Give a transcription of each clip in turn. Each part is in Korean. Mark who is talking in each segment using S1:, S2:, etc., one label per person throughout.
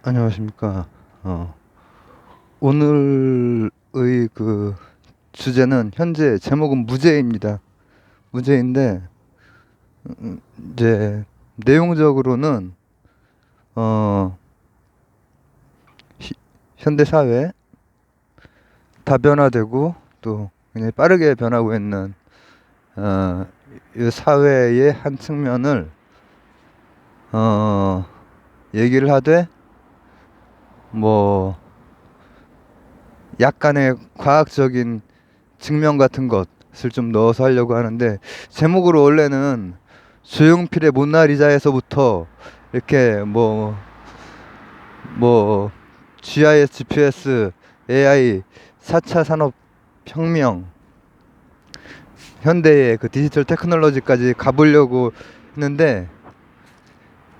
S1: 안녕하십니까. 오늘의 그 주제는 현재 제목은 무죄입니다. 무죄인데 이제 내용적으로는 어, 현대 사회 다변화되고 또 굉장히 빠르게 변하고 있는 어, 이 사회의 한 측면을 어, 얘기를 하되 뭐 약간의 과학적인 증명 같은 것을 좀 넣어서 하려고 하는데, 제목으로 원래는 조용필의 모나리자에서부터 이렇게 뭐 GIS, GPS, AI, 4차 산업혁명, 현대의 그 디지털 테크놀로지까지 가보려고 했는데,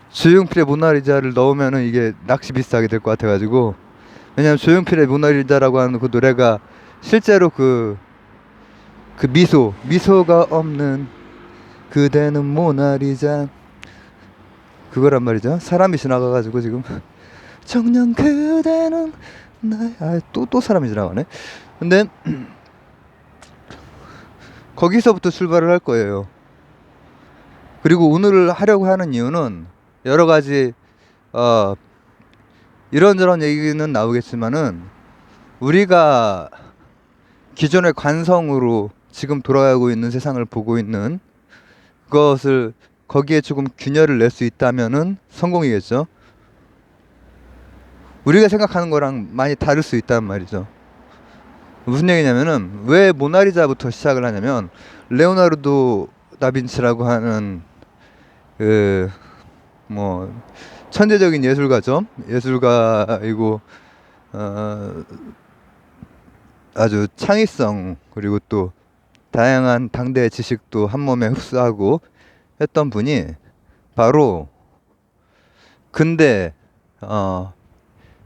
S1: 조용필의 모나리자를 넣으면은 이게 낚시 비슷하게 될 것 같아가지고. 왜냐면 조용필의 모나리자라고 하는 그 노래가 실제로 그 미소가 없는 그대는 모나리자, 그거란 말이죠. 사람이 지나가가지고 지금 정녕 그대는 나의 또 사람이 지나가네. 근데 거기서부터 출발을 할 거예요. 그리고 오늘 하려고 하는 이유는 여러 가지 어 이런저런 얘기는 나오겠지만은, 우리가 기존의 관성으로 지금 돌아가고 있는 세상을 보고 있는 그것을 거기에 조금 균열을 낼 수 있다면은 성공이겠죠. 우리가 생각하는 거랑 많이 다를 수 있단 말이죠. 무슨 얘기냐면은, 왜 모나리자부터 시작을 하냐면, 레오나르도 다빈치라고 하는 그 뭐 천재적인 예술가죠. 예술가이고 어 아주 창의성, 그리고 또 다양한 당대 지식도 한 몸에 흡수하고 했던 분이 바로, 근데 어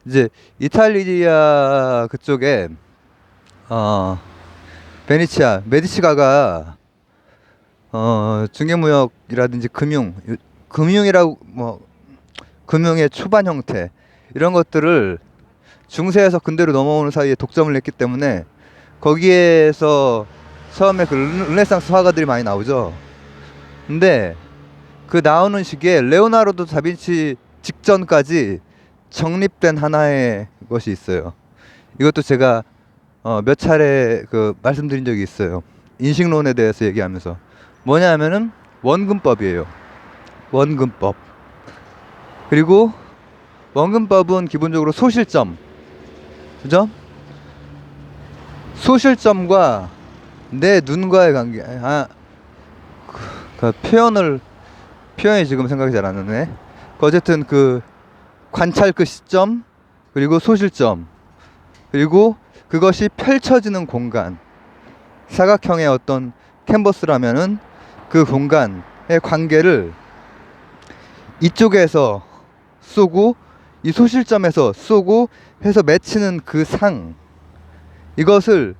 S1: 이제 이탈리아 그쪽에 어 베네치아 메디치가가 중개무역이라든지 금융이라고 뭐 금융의 초반 형태, 이런 것들을 중세에서 근대로 넘어오는 사이에 독점을 했기 때문에 거기에서 처음에 그 르네상스 화가들이 많이 나오죠. 근데 그 나오는 시기에 레오나르도 다빈치 직전까지 정립된 하나의 것이 있어요. 이것도 제가 몇 차례 그 말씀드린 적이 있어요. 인식론에 대해서 얘기하면서. 뭐냐면은 원근법이에요. 원근법. 그리고 원근법은 기본적으로 소실점, 그죠? 소실점과 내 눈과의 관계. 그 표현이 지금 생각이 잘 안 나네. 어쨌든 그 관찰 그 시점, 그리고 소실점, 그리고 그것이 펼쳐지는 공간, 사각형의 어떤 캔버스라면은 그 공간의 관계를 이쪽에서 쏘고 이 소실점에서 쏘고 해서 맺히는 그 상, 이것을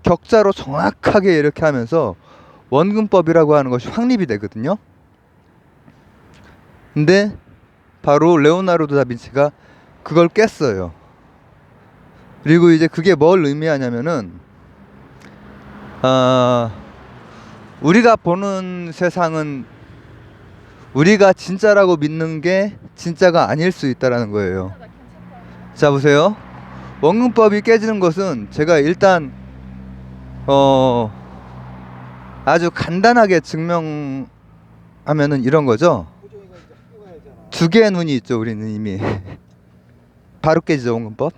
S1: 격자로 정확하게 이렇게 하면서 원근법이라고 하는 것이 확립이 되거든요. 근데 바로 레오나르도 다빈치가 그걸 깼어요. 그리고 이제 그게 뭘 의미하냐면은, 아, 우리가 보는 세상은 우리가 진짜라고 믿는 게 진짜가 아닐 수 있다라는 거예요. 자, 보세요. 원근법이 깨지는 것은 제가 일단 어 아주 간단하게 증명하면은 이런 거죠. 두 개의 눈이 있죠, 우리는 이미. 바로 깨지죠, 원근법.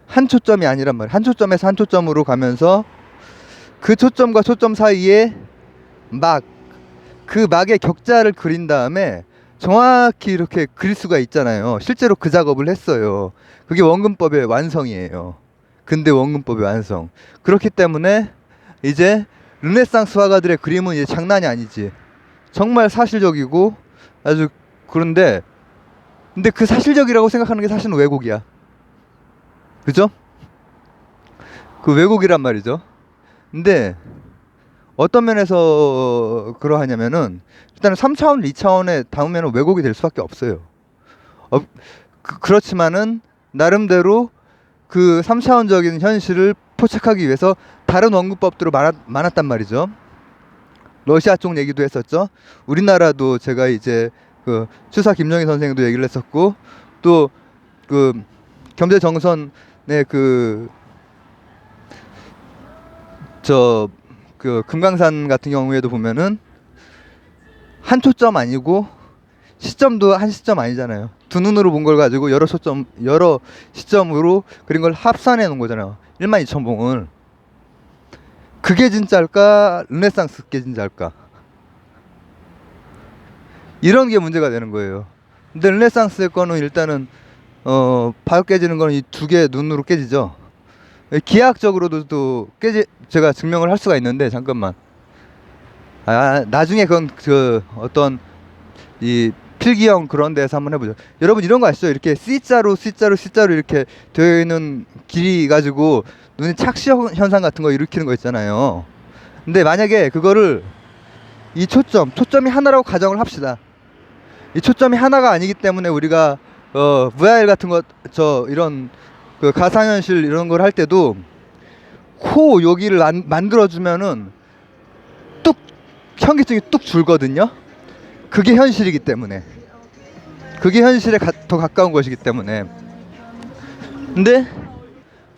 S1: 한 초점이 아니란 말이에요. 한 초점에서 한 초점으로 가면서 그 초점과 초점 사이에 막, 그 막의 격자를 그린 다음에 정확히 이렇게 그릴 수가 있잖아요. 실제로 그 작업을 했어요. 그게 원근법의 완성이에요. 근대 원근법의 완성. 그렇기 때문에 이제 르네상스 화가들의 그림은 이제 장난이 아니지. 정말 사실적이고 아주. 그런데 근데 그 사실적이라고 생각하는 게 사실은 왜곡이야. 그죠? 그 왜곡이란 말이죠. 근데 어떤 면에서 그러하냐면은, 일단은 3차원, 2차원에 닿으면 왜곡이 될 수밖에 없어요. 어, 그렇지만은 나름대로 그 3차원적인 현실을 포착하기 위해서 다른 원근법들도 많았단 말이죠. 러시아 쪽 얘기도 했었죠. 우리나라도 제가 이제 그 추사 김정희 선생도 얘기를 했었고, 또 그 겸재정선의 그 금강산 같은 경우에도 보면은 한 초점 아니고 시점도 한 시점 아니잖아요. 두 눈으로 본 걸 가지고 여러 시점으로 그린 걸 합산해 놓은 거잖아요. 12,000봉을. 그게 진짜일까? 르네상스게 진짜일까? 이런 게 문제가 되는 거예요. 근데 르네상스의 거는 일단은 바로 깨지는 거는 이 두 개 눈으로 깨지죠. 기하학적으로도 또 제가 증명을 할 수가 있는데, 잠깐만. 나중에 그건 어떤 이 필기형 그런 데서 한번 해보죠. 여러분 이런 거 아시죠? 이렇게 C자로 이렇게 되어 있는 길이 가지고 눈의 착시 현상 같은 거 일으키는 거 있잖아요. 근데 만약에 그거를 이 초점이 하나라고 가정을 합시다. 이 초점이 하나가 아니기 때문에 우리가 VR 같은 거 이런 그 가상현실 이런 걸 할 때도 코 여기를 만들어주면은 뚝 현기증이 뚝 줄거든요. 그게 현실이기 때문에, 그게 현실에 더 가까운 것이기 때문에. 근데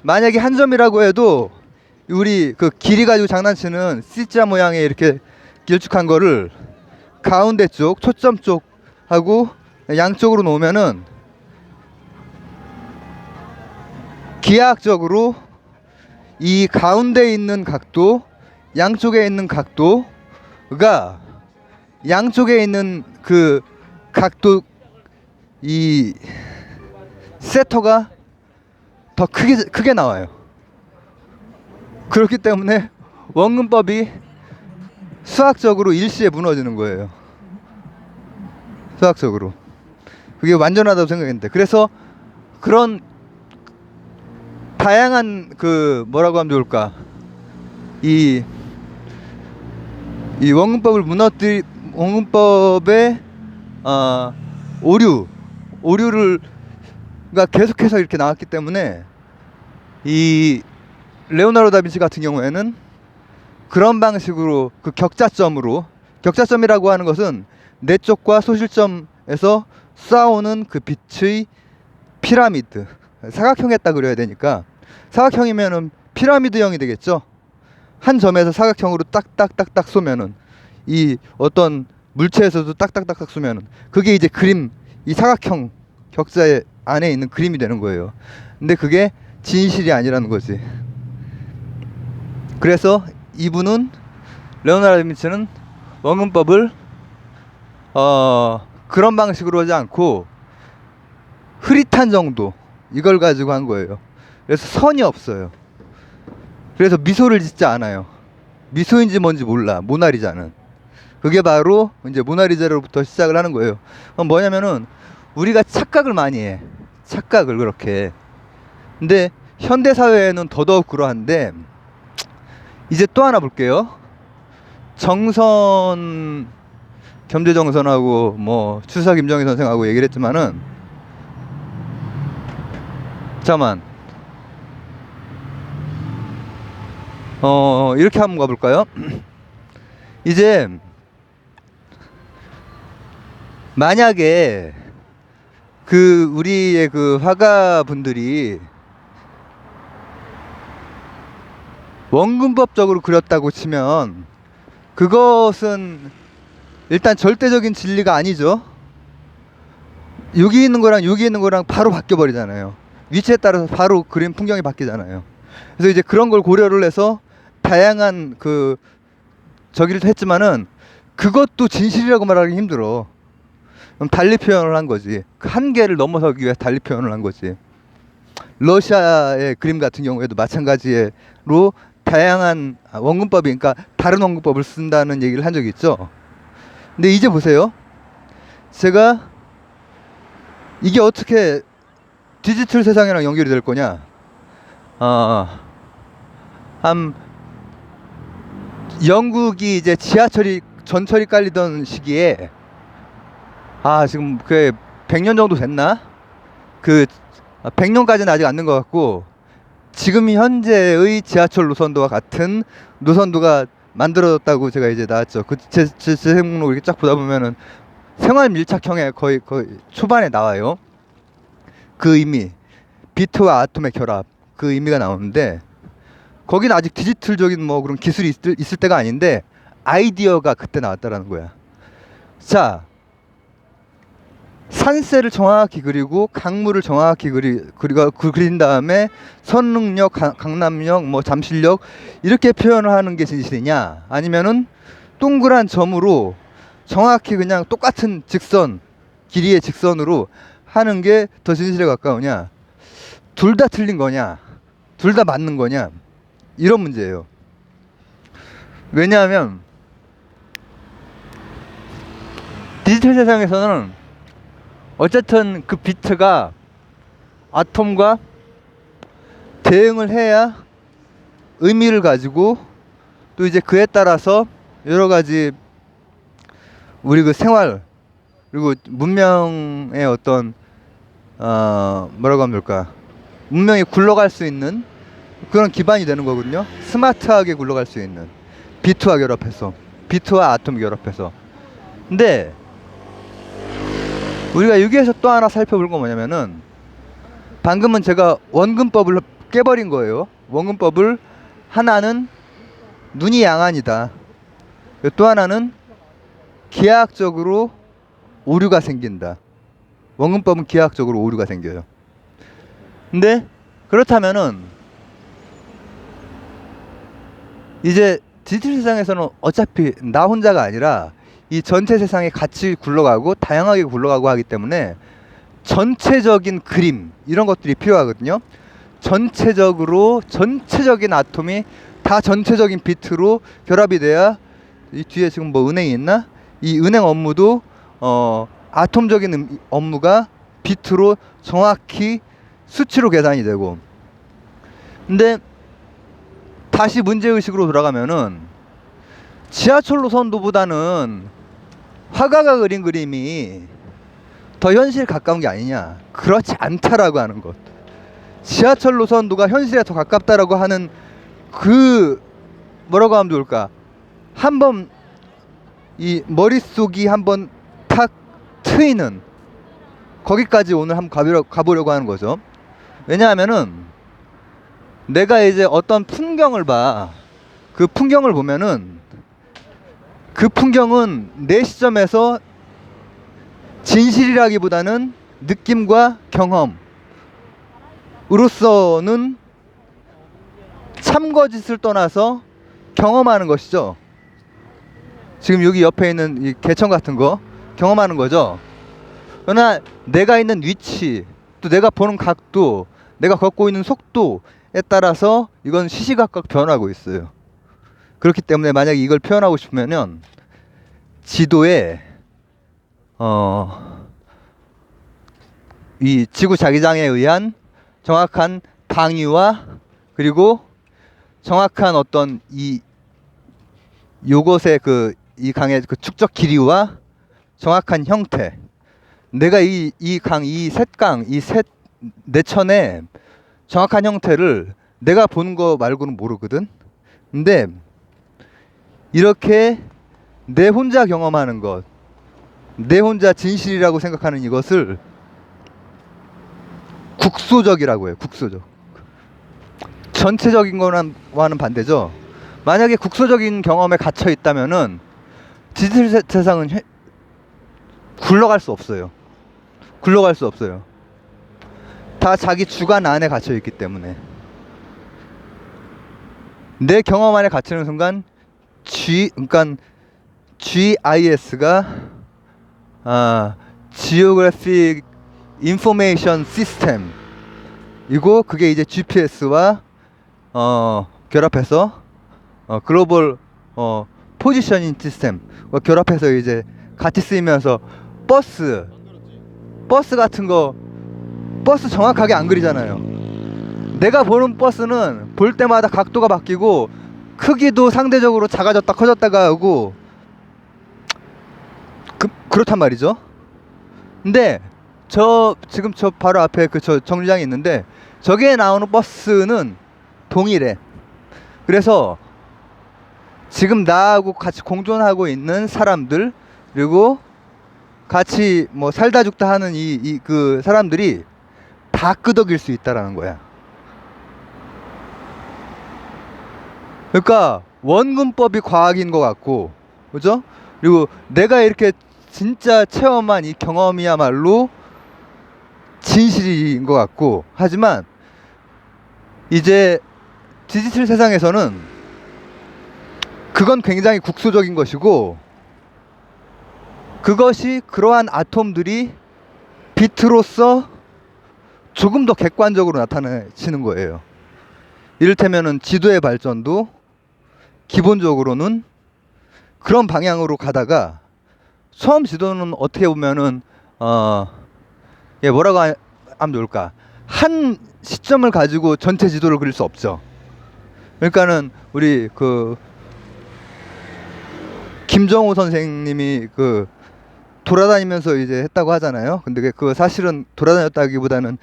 S1: 만약에 한 점이라고 해도 우리 그 길이 가지고 장난치는 C자 모양의 이렇게 길쭉한 거를 가운데 쪽 초점 쪽하고 양쪽으로 놓으면은 기하학적으로 이 가운데 있는 각도, 양쪽에 있는 각도가 양쪽에 있는 그 각도 이 세터가 더 크게 나와요. 그렇기 때문에 원근법이 수학적으로 일시에 무너지는 거예요. 수학적으로. 그게 완전하다고 생각했는데, 그래서 그런 다양한 뭐라고 하면 좋을까, 이 원근법의 오류를 계속해서 이렇게 나왔기 때문에, 이 레오나르도 다빈치 같은 경우에는 그런 방식으로 그 격자점이라고 하는 것은 내쪽과 소실점에서 쏴오는 그 빛의 피라미드, 사각형에다 그려야 되니까 사각형이면은 피라미드형이 되겠죠. 한 점에서 사각형으로 딱딱딱딱 쏘면은, 이 어떤 물체에서도 딱딱딱딱 쏘면은 그게 이제 그림, 이 사각형 격자 안에 있는 그림이 되는 거예요. 근데 그게 진실이 아니라는 거지. 그래서 이분은, 레오나르도 다빈치는 원근법을 그런 방식으로 하지 않고 흐릿한 정도, 이걸 가지고 한 거예요. 그래서 선이 없어요. 그래서 미소를 짓지 않아요. 미소인지 뭔지 몰라, 모나리자는. 그게 바로 이제 모나리자로부터 시작을 하는 거예요. 뭐냐면은 우리가 착각을 많이 해. 착각을 그렇게. 근데 현대 사회에는 더더욱 그러한데, 이제 또 하나 볼게요. 겸재정선하고 뭐 추사 김정희 선생하고 얘기를 했지만은, 잠깐만, 이렇게 한번 가볼까요? 이제 만약에 우리의 화가분들이 원근법적으로 그렸다고 치면 그것은 일단 절대적인 진리가 아니죠. 여기 있는 거랑 바로 바뀌어 버리잖아요. 위치에 따라서 바로 그림 풍경이 바뀌잖아요. 그래서 이제 그런 걸 고려를 해서 다양한 저기를 했지만은 그것도 진실이라고 말하기 힘들어. 그럼 달리 표현을 한 거지. 그 한계를 넘어서기 위해 달리 표현을 한 거지. 러시아의 그림 같은 경우에도 마찬가지로 다양한 원근법이, 그러니까 다른 원근법을 쓴다는 얘기를 한 적이 있죠. 근데 이제 보세요. 제가 이게 어떻게 디지털 세상이랑 연결이 될 거냐. 영국이 이제 전철이 깔리던 시기에, 지금 그게 100년 정도 됐나? 그 100년까지는 아직 안 된 것 같고, 지금 현재의 지하철 노선도와 같은 노선도가 만들어졌다고 제가 이제 나왔죠. 제 목록 이렇게 쫙 보다 보면은 생활 밀착형에 거의 초반에 나와요. 그 의미, 비트와 아톰의 결합, 그 의미가 나오는데, 거기는 아직 디지털적인 뭐 그런 기술이 있을 때가 아닌데 아이디어가 그때 나왔다라는 거야. 자, 산세를 정확히 그리고 강물을 정확히 그린 다음에 선릉역, 강남역, 뭐 잠실역 이렇게 표현을 하는 게 진실이냐, 아니면은 동그란 점으로 정확히 그냥 똑같은 직선, 길이의 직선으로 하는 게 더 진실에 가까우냐, 둘 다 틀린 거냐, 둘 다 맞는 거냐, 이런 문제예요. 왜냐하면 디지털 세상에서는 어쨌든 그 비트가 아톰과 대응을 해야 의미를 가지고, 또 이제 그에 따라서 여러 가지 우리 그 생활 그리고 문명의 어떤 뭐라고 하면 좋을까, 문명이 굴러갈 수 있는 그런 기반이 되는 거거든요. 스마트하게 굴러갈 수 있는, 비트와 결합해서, 비트와 아톰이 결합해서. 근데 우리가 여기에서 또 하나 살펴볼 건 뭐냐면은, 방금은 제가 원근법을 깨버린 거예요. 원근법을 하나는 눈이 양안이다, 또 하나는 기하학적으로 오류가 생긴다. 원근법은 기하학적으로 오류가 생겨요. 근데 그렇다면은 이제 디지털 세상에서는 어차피 나 혼자가 아니라 이 전체 세상이 같이 굴러가고 다양하게 굴러가고 하기 때문에 전체적인 그림, 이런 것들이 필요하거든요. 전체적인 아톰이 다 전체적인 비트로 결합이 돼야, 이 뒤에 지금 뭐 은행이 있나? 이 은행 업무도 아톰적인 업무가 비트로 정확히 수치로 계산이 되고. 근데 다시 문제의식으로 돌아가면은, 지하철 노선도보다는 화가가 그린 그림이 더 현실에 가까운 게 아니냐, 그렇지 않다라고 하는 것. 지하철 노선도가 현실에 더 가깝다라고 하는 그, 뭐라고 하면 좋을까, 한번 이 머릿속이 한번 탁 트이는, 거기까지 오늘 한번 가보려고 하는 거죠. 왜냐하면은 내가 이제 어떤 풍경을 봐, 그 풍경을 보면은 그 풍경은 내 시점에서 진실이라기보다는 느낌과 경험으로서는 참거짓을 떠나서 경험하는 것이죠. 지금 여기 옆에 있는 이 개천 같은 거 경험하는 거죠. 그러나 내가 있는 위치, 또 내가 보는 각도, 내가 걷고 있는 속도에 따라서 이건 시시각각 변하고 있어요. 그렇기 때문에 만약에 이걸 표현하고 싶으면은 지도에 이 지구 자기장에 의한 정확한 방위와, 그리고 정확한 어떤 요것의 이 강의 그 축적 길이와 정확한 형태, 내가 이 내천의 정확한 형태를 내가 보는 거 말고는 모르거든. 근데 이렇게 내 혼자 경험하는 것, 내 혼자 진실이라고 생각하는 이것을 국소적이라고 해요. 국소적. 전체적인 거와는 반대죠. 만약에 국소적인 경험에 갇혀 있다면은 디지털 세상은 굴러갈 수 없어요. 굴러갈 수 없어요. 다 자기 주관 안에 갇혀 있기 때문에. 내 경험 안에 갇히는 순간 그러니까 GIS가 Geographic Information System 이고, 그게 이제 GPS와 결합해서 글로벌 포지셔닝 시스템 결합해서 이제 같이 쓰이면서 버스 같은 거, 버스 정확하게 안 그리잖아요. 내가 보는 버스는 볼 때마다 각도가 바뀌고 크기도 상대적으로 작아졌다 커졌다가 하고 그렇단 말이죠. 근데 지금 저 바로 앞에 그 저 정류장이 있는데 저기에 나오는 버스는 동일해. 그래서 지금 나하고 같이 공존하고 있는 사람들, 그리고 같이 뭐 살다 죽다 하는 그 사람들이 다 끄덕일 수 있다라는 거야. 그러니까 원근법이 과학인 것 같고, 그죠? 그리고 내가 이렇게 진짜 체험한 이 경험이야말로 진실인 것 같고, 하지만 이제 디지털 세상에서는 그건 굉장히 국소적인 것이고, 그것이 그러한 아톰들이 비트로서 조금 더 객관적으로 나타내지는 거예요. 이를테면은 지도의 발전도 기본적으로는 그런 방향으로 가다가, 처음 지도는 어떻게 보면은 뭐라고 하면 좋을까, 한 시점을 가지고 전체 지도를 그릴 수 없죠. 그러니까는 우리 그 김정호 선생님이 그 돌아다니면서 이제 했다고 하잖아요. 근데 그 사실은 돌아다녔다기보다는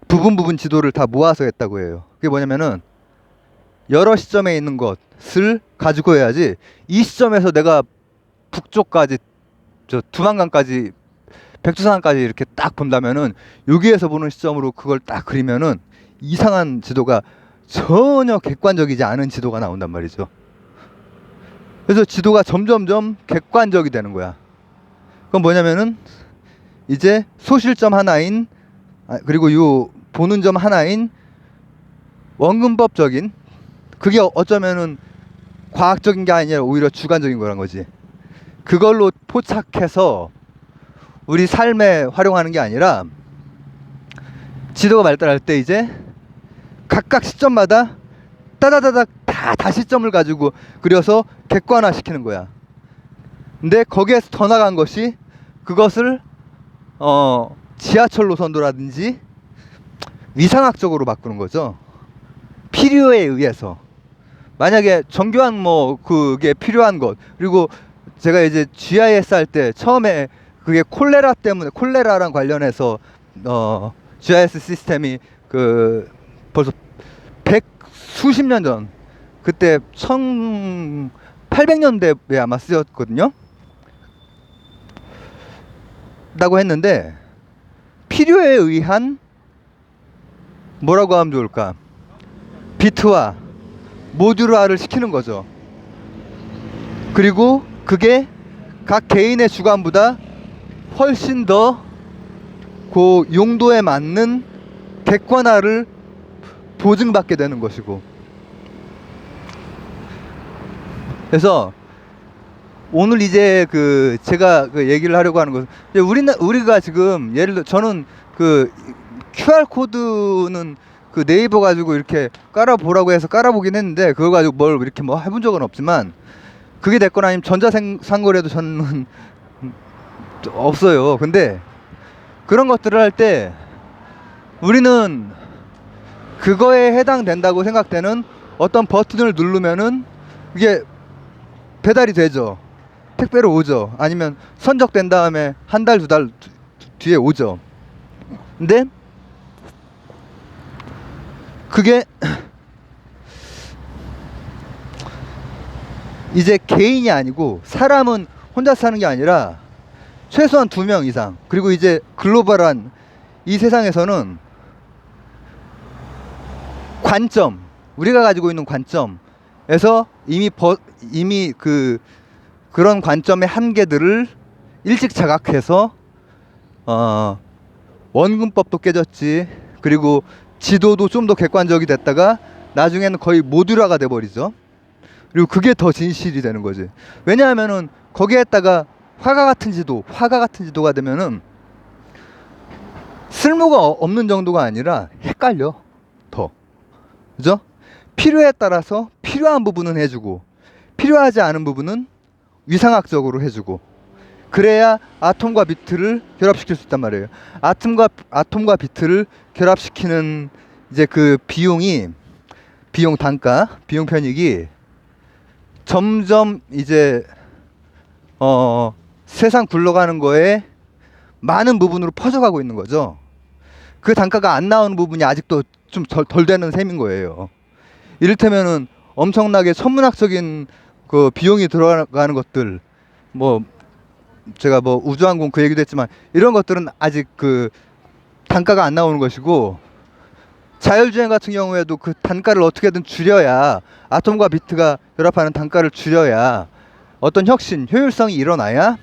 S1: 부분 지도를 다 모아서 했다고 해요. 그게 뭐냐면은 여러 시점에 있는 것을 가지고 해야지, 이 시점에서 내가 북쪽까지 저 두만강까지 백두산까지 이렇게 딱 본다면은 여기에서 보는 시점으로 그걸 딱 그리면은 이상한 지도가, 전혀 객관적이지 않은 지도가 나온단 말이죠. 그래서 지도가 점점점 객관적이 되는 거야. 그건 뭐냐면은 이제 소실점 하나인, 그리고 요 보는 점 하나인 원근법적인, 그게 어쩌면은 과학적인 게 아니라 오히려 주관적인 거란 거지. 그걸로 포착해서 우리 삶에 활용하는 게 아니라, 지도가 발달할 때 이제 각각 시점마다 따다다닥 다 시점을 가지고 그려서 객관화 시키는 거야. 근데 거기에서 더 나간 것이, 그것을 지하철 노선도라든지 위상학적으로 바꾸는 거죠. 필요에 의해서. 만약에 정교한 뭐 그게 필요한 것, 그리고 제가 이제 GIS 할 때 처음에 그게 콜레라랑 관련해서 GIS 시스템이 그 벌써 수십 년 전, 그때 1800년대에 아마 쓰였거든요. 라고 했는데, 필요에 의한, 뭐라고 하면 좋을까, 비트화, 모듈화를 시키는 거죠. 그리고 그게 각 개인의 주관보다 훨씬 더 그 용도에 맞는 객관화를 보증받게 되는 것이고. 그래서 오늘 이제 그 제가 그 얘기를 하려고 하는 것은, 우리가 지금 예를 들어 저는 그 QR 코드는 그 네이버 가지고 이렇게 깔아보라고 해서 깔아보긴 했는데, 그걸 가지고 뭘 이렇게 뭐 해본 적은 없지만, 그게 됐거나 아니면 전자상거래도 저는 없어요. 근데 그런 것들을 할 때 우리는 그거에 해당된다고 생각되는 어떤 버튼을 누르면은 이게 배달이 되죠. 택배로 오죠. 아니면 선적된 다음에 한 달, 두 달 뒤에 오죠. 근데 그게 이제 개인이 아니고, 사람은 혼자 사는 게 아니라 최소한 2명 이상, 그리고 이제 글로벌한 이 세상에서는 관점, 우리가 가지고 있는 관점에서 이미 그런 관점의 한계들을 일찍 자각해서 원근법도 깨졌지, 그리고 지도도 좀 더 객관적이 됐다가 나중에는 거의 모듈화가 돼버리죠. 그리고 그게 더 진실이 되는 거지. 왜냐하면은 거기에다가 화가 같은 지도가 되면은 쓸모가 없는 정도가 아니라 헷갈려 더. 그죠? 필요에 따라서 필요한 부분은 해주고, 필요하지 않은 부분은 위상학적으로 해주고, 그래야 아톰과 비트를 결합시킬 수 있단 말이에요. 아톰과 비트를 결합시키는 이제 그 비용 단가, 비용 편익이 점점 이제 세상 굴러가는 거에 많은 부분으로 퍼져가고 있는 거죠. 그 단가가 안 나오는 부분이 아직도 좀 덜 되는 셈인 거예요. 이를테면은 엄청나게 천문학적인 그 비용이 들어가는 것들, 뭐 제가 뭐 우주항공 그 얘기도 했지만 이런 것들은 아직 그 단가가 안 나오는 것이고, 자율주행 같은 경우에도 그 단가를 어떻게든 줄여야, 아톰과 비트가 결합하는 단가를 줄여야 어떤 혁신, 효율성이 일어나야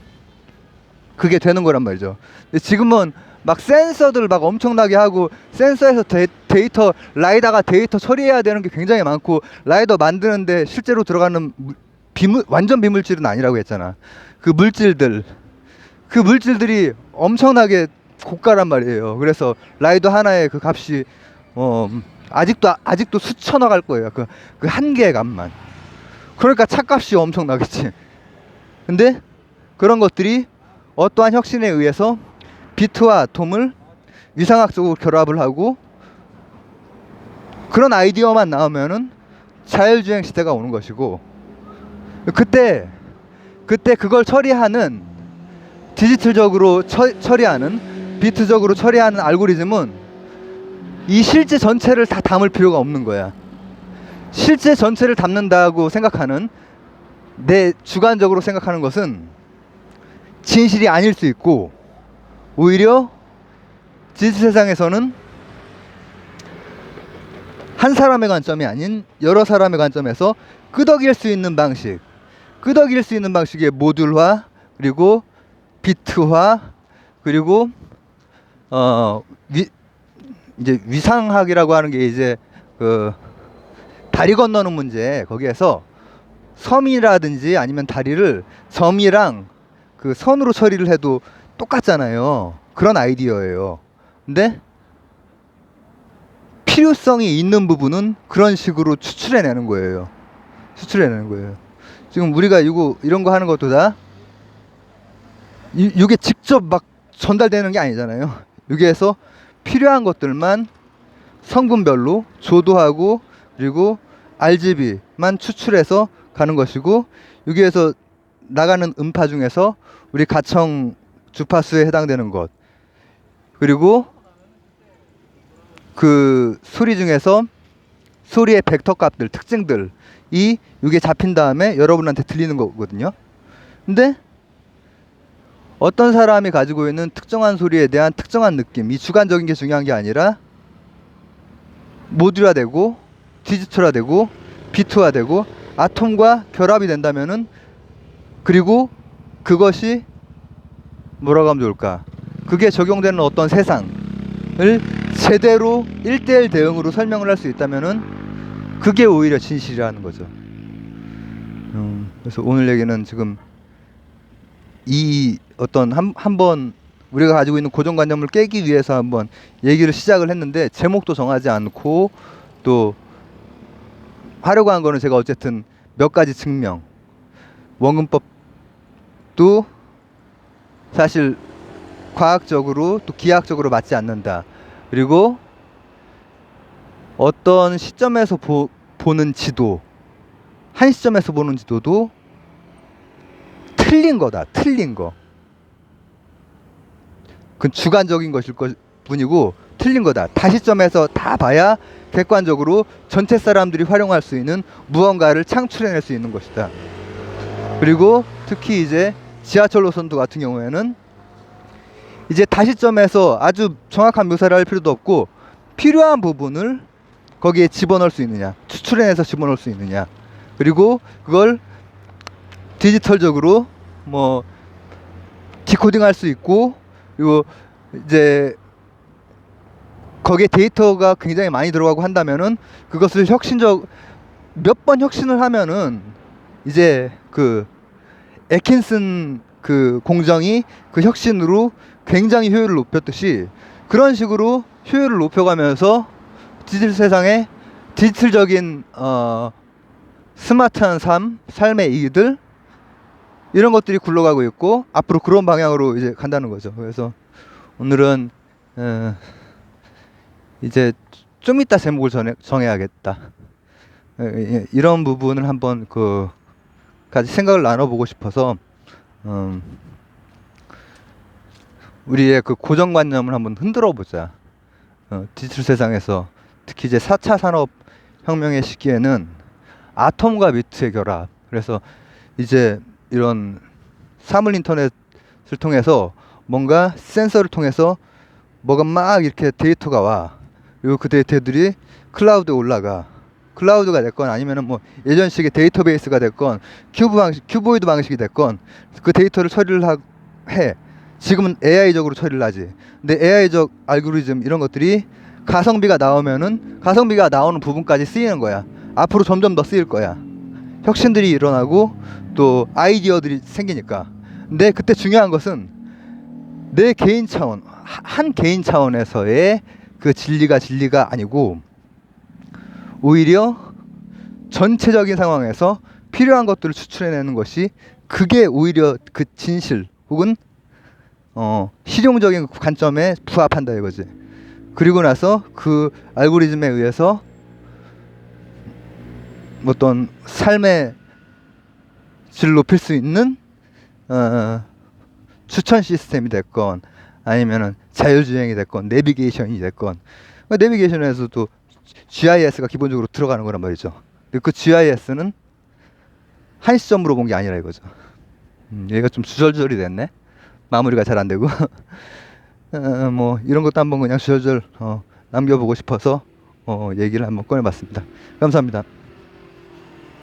S1: 그게 되는 거란 말이죠. 근데 지금은 막 센서들 막 엄청나게 하고, 센서에서 데이터, 라이다가 데이터 처리해야 되는 게 굉장히 많고, 라이더 만드는데 실제로 들어가는 완전 비물질은 아니라고 했잖아. 그 물질들이 엄청나게 고가란 말이에요. 그래서 라이더 하나의 그 값이 아직도 수천억 할 거예요. 그 한 개의 값만. 그러니까 차값이 엄청나겠지. 근데 그런 것들이 어떠한 혁신에 의해서 비트와 아톰을 위상학적으로 결합을 하고, 그런 아이디어만 나오면은 자율주행 시대가 오는 것이고, 그때 그걸 처리하는, 디지털적으로 처리하는, 비트적으로 처리하는 알고리즘은 이 실제 전체를 다 담을 필요가 없는 거야. 실제 전체를 담는다고 생각하는, 내 주관적으로 생각하는 것은 진실이 아닐 수 있고, 오히려 디지털 세상에서는 한 사람의 관점이 아닌 여러 사람의 관점에서 끄덕일 수 있는 방식의 모듈화, 그리고 비트화, 그리고 이제 위상학이라고 하는 게 이제 그 다리 건너는 문제, 거기에서 섬이라든지 아니면 다리를 점이랑 그 선으로 처리를 해도 똑같잖아요. 그런 아이디어예요. 근데 필요성이 있는 부분은 그런 식으로 추출해내는 거예요. 지금 우리가 이런 거 하는 것도 다 이게 직접 막 전달되는 게 아니잖아요. 여기에서 필요한 것들만 성분별로 조도하고, 그리고 RGB만 추출해서 가는 것이고, 여기에서 나가는 음파 중에서 우리 가청 주파수에 해당되는 것, 그리고 그 소리 중에서 소리의 벡터 값들, 특징들이 이게 잡힌 다음에 여러분한테 들리는 거거든요. 근데 어떤 사람이 가지고 있는 특정한 소리에 대한 특정한 느낌, 이 주관적인 게 중요한 게 아니라 모듈화되고 디지털화되고 비트화되고 아톰과 결합이 된다면은, 그리고 그것이 뭐라고 하면 좋을까, 그게 적용되는 어떤 세상을 제대로 1대1 대응으로 설명을 할 수 있다면은 그게 오히려 진실이라는 거죠. 그래서 오늘 얘기는 지금 이 어떤 한번 우리가 가지고 있는 고정관념을 깨기 위해서 한번 얘기를 시작을 했는데, 제목도 정하지 않고 또 하려고 한 거는 제가 어쨌든 몇 가지 증명, 원근법도 사실 과학적으로 또 기하학적으로 맞지 않는다, 그리고 어떤 시점에서 보는 지도, 한 시점에서 보는 지도도 틀린 거다. 틀린 거. 그건 주관적인 것일 뿐이고 틀린 거다. 다시점에서 다 봐야 객관적으로 전체 사람들이 활용할 수 있는 무언가를 창출해낼 수 있는 것이다. 그리고 특히 이제 지하철 노선도 같은 경우에는 이제 다시점에서 아주 정확한 묘사를 할 필요도 없고, 필요한 부분을 거기에 집어넣을 수 있느냐, 추출해내서 집어넣을 수 있느냐, 그리고 그걸 디지털적으로 뭐 디코딩 할 수 있고, 그리고 이제 거기에 데이터가 굉장히 많이 들어가고 한다면은 그것을 몇 번 혁신을 하면은 이제 그 애킨슨 그 공정이 그 혁신으로 굉장히 효율을 높였듯이, 그런 식으로 효율을 높여가면서 디지털 세상에 디지털적인 스마트한 삶의 이익들, 이런 것들이 굴러가고 있고 앞으로 그런 방향으로 이제 간다는 거죠. 그래서 오늘은 이제 좀 이따 제목을 정해야겠다. 이런 부분을 한번 같이 생각을 나눠보고 싶어서 우리의 그 고정관념을 한번 흔들어 보자. 디지털 세상에서 특히 이제 4차 산업혁명의 시기에는 아톰과 비트의 결합. 그래서 이제 이런 사물 인터넷을 통해서 뭔가 센서를 통해서 뭐가 막 이렇게 데이터가 와. 그리고 그 데이터들이 클라우드에 올라가. 클라우드가 됐건 아니면은 뭐 예전식의 데이터베이스가 됐건 큐보이드 방식이 됐건 그 데이터를 처리를 해. 지금은 AI적으로 처리를 하지. 근데 AI적 알고리즘 이런 것들이 가성비가 나오면은 가성비가 나오는 부분까지 쓰이는 거야. 앞으로 점점 더 쓰일 거야. 혁신들이 일어나고 또 아이디어들이 생기니까. 근데 그때 중요한 것은 내 개인 차원, 한 개인 차원에서의 그 진리가 아니고 오히려 전체적인 상황에서 필요한 것들을 추출해내는 것이 그게 오히려 그 진실 혹은 실용적인 관점에 부합한다 이거지. 그리고 나서 그 알고리즘에 의해서 어떤 삶의 질을 높일 수 있는 추천 시스템이 됐건 아니면은 자율주행이 됐건 내비게이션이 됐건 내비게이션에서도 GIS가 기본적으로 들어가는 거란 말이죠. 근데 그 GIS는 한 시점으로 본 게 아니라 이거죠. 얘가 좀 주절주절이 됐네. 마무리가 잘 안 되고 뭐 이런 것도 한번 그냥 주절주절 남겨보고 싶어서 얘기를 한번 꺼내봤습니다. 감사합니다.